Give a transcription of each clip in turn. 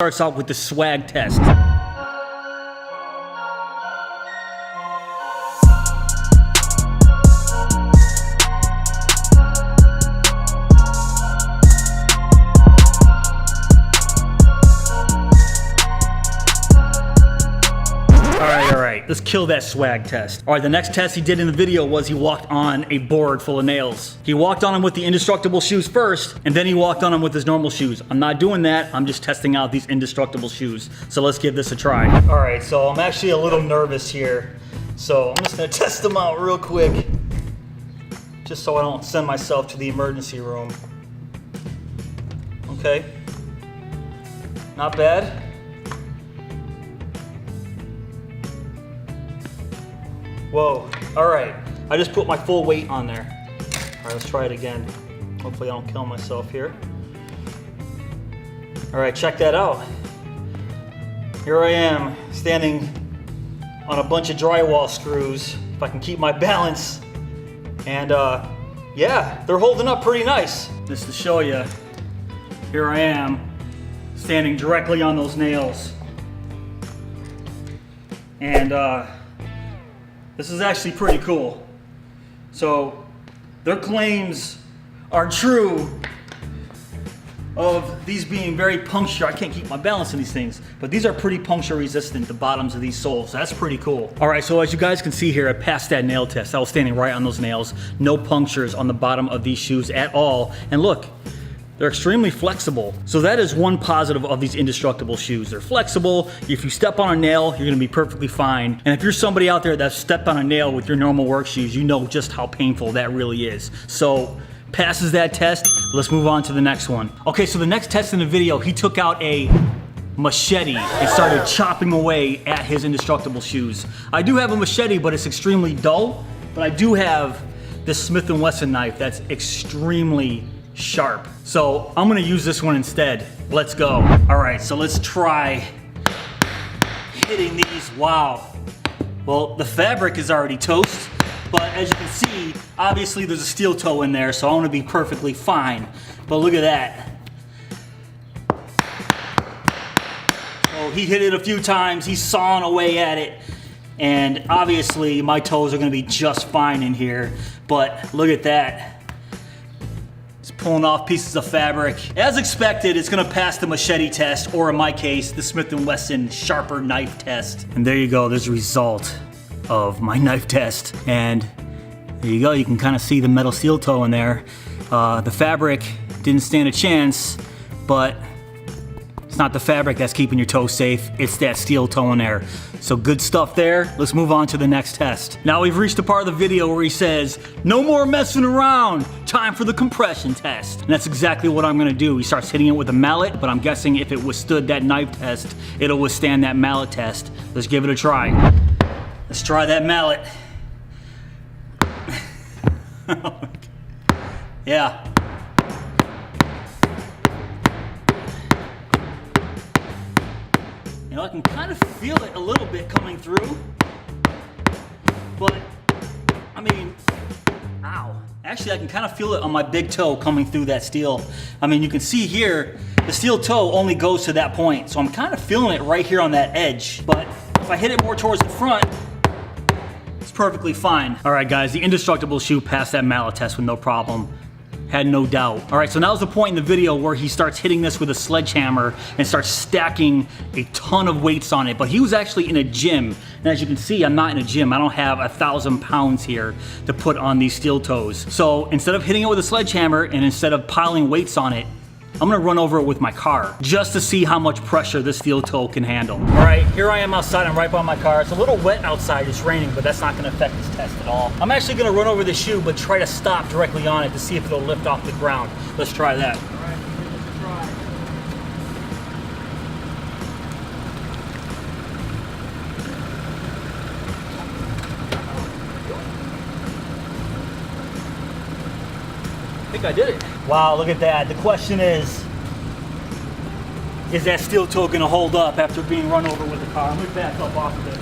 Starts out with the swag test. All right, let's kill that swag test. All right, the next test he did in the video was he walked on a board full of nails. He walked on them with the indestructible shoes first, and then he walked on them with his normal shoes. I'm not doing that, I'm just testing out these indestructible shoes. So let's give this a try. All right, so I'm actually a little nervous here. So I'm just gonna test them out real quick, just so I don't send myself to the emergency room. Okay, not bad. Whoa, all right. I just put my full weight on there. All right, let's try it again. Hopefully I don't kill myself here. All right, check that out. Here I am, standing on a bunch of drywall screws, if I can keep my balance. And yeah, they're holding up pretty nice. Just to show you, here I am, standing directly on those nails. And this is actually pretty cool. So their claims are true of these being very puncture. I can't keep my balance in these things, but these are pretty puncture resistant, the bottoms of these soles. So that's pretty cool. All right, so as you guys can see here, I passed that nail test. I was standing right on those nails. No punctures on the bottom of these shoes at all. And look, they're extremely flexible. So that is one positive of these indestructible shoes. They're flexible. If you step on a nail, you're gonna be perfectly fine. And if you're somebody out there that's stepped on a nail with your normal work shoes, you know just how painful that really is. So passes that test. Let's move on to the next one. Okay, so the next test in the video, he took out a machete and started chopping away at his indestructible shoes. I do have a machete, but it's extremely dull. But I do have this Smith & Wesson knife that's extremely sharp. So I'm gonna use this one instead. Let's go. All right, so let's try hitting these. Wow. Well, the fabric is already toast, but as you can see, obviously there's a steel toe in there, so I'm gonna be perfectly fine. But look at that. So he hit it a few times, he's sawing away at it, and obviously my toes are gonna be just fine in here, but look at that. Pulling off pieces of fabric. As expected, it's gonna pass the machete test, or in my case, the Smith & Wesson sharper knife test. And there you go, there's the result of my knife test. And there you go, you can kind of see the metal steel toe in there. The fabric didn't stand a chance, but it's not the fabric that's keeping your toe safe, it's that steel toe in there. So good stuff there. Let's move on to the next test. Now we've reached the part of the video where he says, no more messing around, time for the compression test. And that's exactly what I'm gonna do. He starts hitting it with a mallet, but I'm guessing if it withstood that knife test, it'll withstand that mallet test. Let's give it a try. Let's try that mallet. Yeah. You know, I can kind of feel it a little bit coming through, but I mean, ow. Actually, I can kind of feel it on my big toe coming through that steel. I mean, you can see here, the steel toe only goes to that point, so I'm kind of feeling it right here on that edge, but if I hit it more towards the front, it's perfectly fine. All right, guys, the indestructible shoe passed that mallet test with no problem. Had no doubt. All right, so now's the point in the video where he starts hitting this with a sledgehammer and starts stacking a ton of weights on it. But he was actually in a gym. And as you can see, I'm not in a gym. I don't have 1,000 pounds here to put on these steel toes. So instead of hitting it with a sledgehammer and instead of piling weights on it, I'm gonna run over it with my car just to see how much pressure this steel toe can handle. All right, here I am outside, I'm right by my car. It's a little wet outside, it's raining, but that's not gonna affect this test at all. I'm actually gonna run over the shoe, but try to stop directly on it to see if it'll lift off the ground. Let's try that. All right, let's try. I think I did it. Wow, look at that. The question is that steel toe gonna hold up after being run over with the car? Let me back up off of it.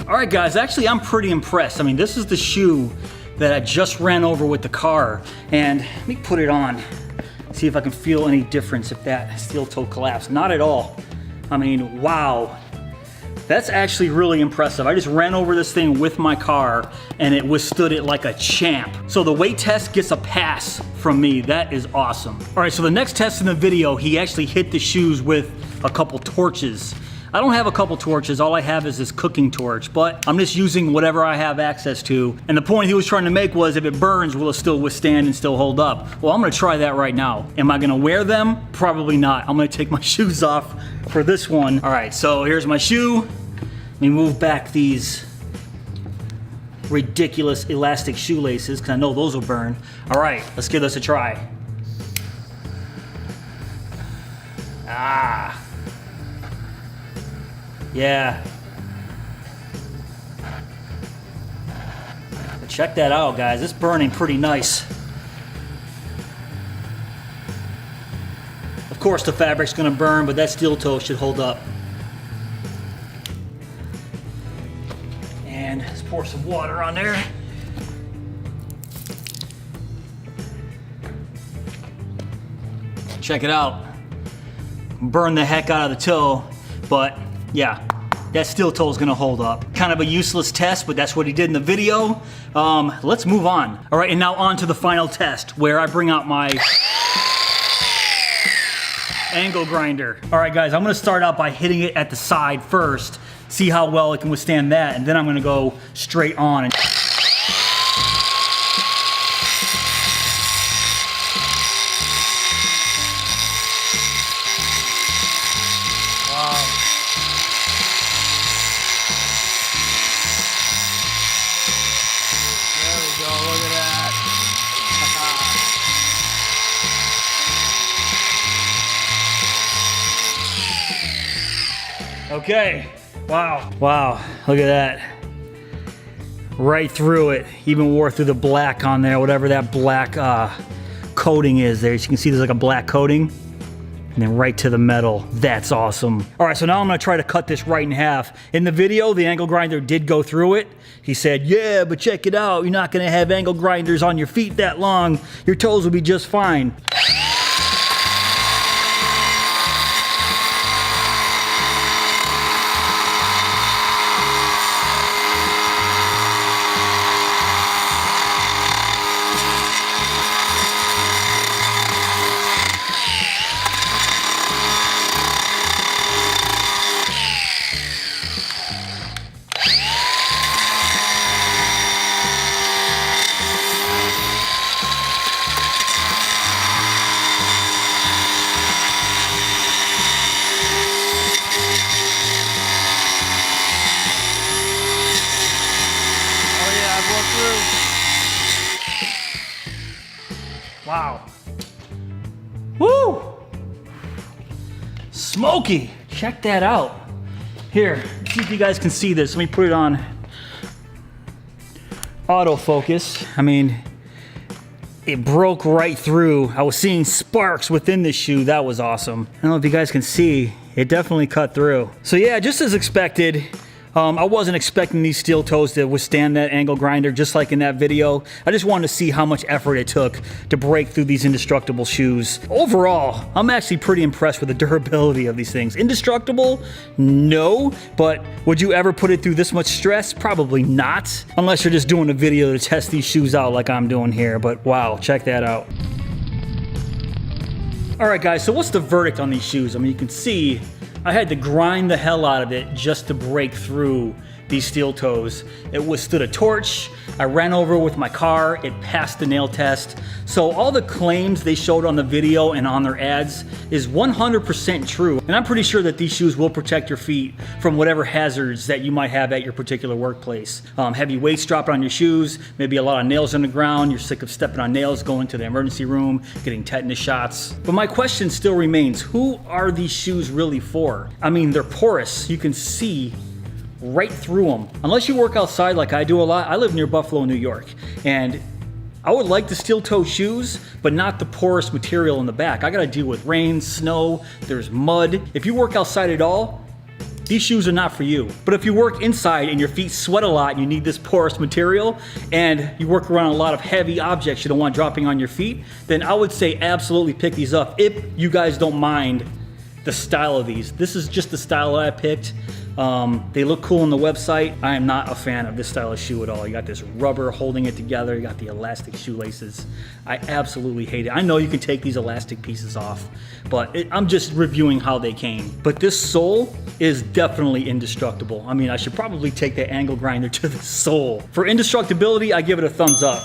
All right, guys, actually, I'm pretty impressed. I mean, this is the shoe that I just ran over with the car, and let me put it on. See if I can feel any difference if that steel toe collapsed. Not at all. I mean, wow. That's actually really impressive. I just ran over this thing with my car and it withstood it like a champ. So the weight test gets a pass from me. That is awesome. All right, so the next test in the video, he actually hit the shoes with a couple torches. I don't have a couple torches, all I have is this cooking torch, but I'm just using whatever I have access to. And the point he was trying to make was, if it burns, will it still withstand and still hold up? Well, I'm gonna try that right now. Am I gonna wear them? Probably not. I'm gonna take my shoes off for this one. All right, so here's my shoe. Let me move back these ridiculous elastic shoelaces, because I know those will burn. All right, let's give this a try. Ah. Yeah. But check that out, guys. It's burning pretty nice. Of course, the fabric's gonna burn, but that steel toe should hold up. And let's pour some water on there. Check it out. Burn the heck out of the toe, but yeah, that steel toe is gonna hold up. Kind of a useless test, but that's what he did in the video. Let's move on. All right, and now on to the final test, where I bring out my angle grinder. All right, guys, I'm gonna start out by hitting it at the side first, see how well it can withstand that, and then I'm gonna go straight on. Okay, wow. Wow, look at that. Right through it. Even wore through the black on there, whatever that black coating is there. As you can see, there's like a black coating. And then right to the metal. That's awesome. All right, so now I'm gonna try to cut this right in half. In the video, the angle grinder did go through it. He said, yeah, but check it out. You're not gonna have angle grinders on your feet that long. Your toes will be just fine. Wow. Woo! Smoky! Check that out. Here, see if you guys can see this. Let me put it on autofocus. I mean, it broke right through. I was seeing sparks within the shoe. That was awesome. I don't know if you guys can see, it definitely cut through. So yeah, just as expected. I wasn't expecting these steel toes to withstand that angle grinder, just like in that video. I just wanted to see how much effort it took to break through these indestructible shoes. Overall, I'm actually pretty impressed with the durability of these things. Indestructible? No, but would you ever put it through this much stress? Probably not, unless you're just doing a video to test these shoes out like I'm doing here, but wow, check that out. All right, guys, so what's the verdict on these shoes? I mean, you can see I had to grind the hell out of it just to break through these steel toes. It withstood a torch. I ran over with my car. It passed the nail test. So all the claims they showed on the video and on their ads is 100% true. And I'm pretty sure that these shoes will protect your feet from whatever hazards that you might have at your particular workplace. Heavy weights dropping on your shoes, maybe a lot of nails on the ground, you're sick of stepping on nails, going to the emergency room, getting tetanus shots. But my question still remains, who are these shoes really for? I mean, they're porous. You can see right through them. Unless you work outside like I do a lot. I live near Buffalo, New York, and I would like the steel toe shoes, but not the porous material in the back. I gotta deal with rain, snow, there's mud. If you work outside at all, these shoes are not for you. But if you work inside and your feet sweat a lot and you need this porous material and you work around a lot of heavy objects you don't want dropping on your feet, then I would say absolutely pick these up if you guys don't mind the style of these. This is just the style that I picked. They look cool on the website. I am not a fan of this style of shoe at all. You got this rubber holding it together. You got the elastic shoelaces. I absolutely hate it. I know you can take these elastic pieces off, but I'm just reviewing how they came. But this sole is definitely indestructible. I mean, I should probably take that angle grinder to the sole. For indestructibility, I give it a thumbs up.